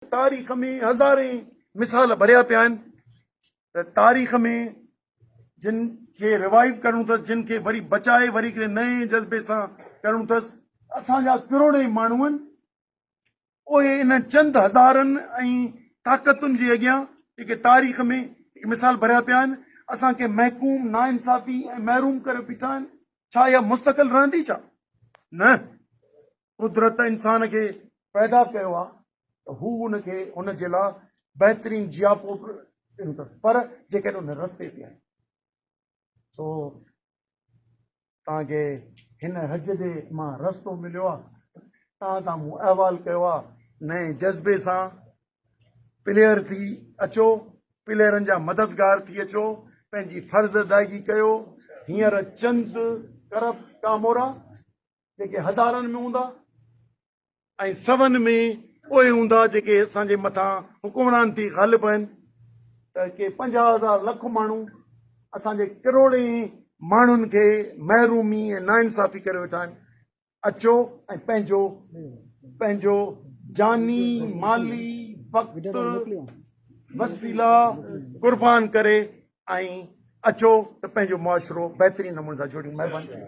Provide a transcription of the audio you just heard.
तारीख़ में हज़ारे मिसाल भरिया पिया आहिनि त तारीख़ में जिन खे रिवाइव करणो अथसि, जिन खे वरी बचाए वरी हिकिड़े नए जज़्बे सां करणो अथसि, असांजा करोड़े माण्हू आहिनि। उहे इन चंद हज़ारनि ऐं ताक़तुनि जे अॻियां जेके तारीख़ में हिकु मिसाल भरिया पिया आहिनि, असांखे महकूम नाइंसाफ़ी ऐं महरूम करे बीठा आहिनि। छा इहा मुस्तक़िल रहंदी छा? न। कुदरत इंसान खे पैदा कयो आहे त हू हुनखे हुनजे लाइ बहितरीन जियापो ॾिनो अथसि, पर जेकॾहिं हुन रस्ते ते आहे। सो तव्हांखे हिन हज जे मां रस्तो मिलियो आहे, तव्हां साम्हूं अहवाल कयो आहे, नए जज़्बे सां प्लेयर थी अचो, प्लेयरनि जा मददगार थी अचो, पंहिंजी फर्ज़ अदायगी कयो। हींअर चंद करब कामोरा जेके हज़ारनि में हूंदा ऐं सवनि में उहे हूंदा जेके असांजे मथां हुकुमरान थी ग़ालिब आहिनि, त के 50,000 लख माण्हू असांजे करोड़े माण्हुनि खे महरूमी ऐं नाइंसाफ़ी करे वेठा आहिनि। अचो ऐं पंहिंजो पंहिंजो जानी माली वक़्तु वसीला क़ुर्बान करे ऐं अचो त पंहिंजो मुआशिरो बहितरीन नमूने सां जोड़ियूं। महिरबानी।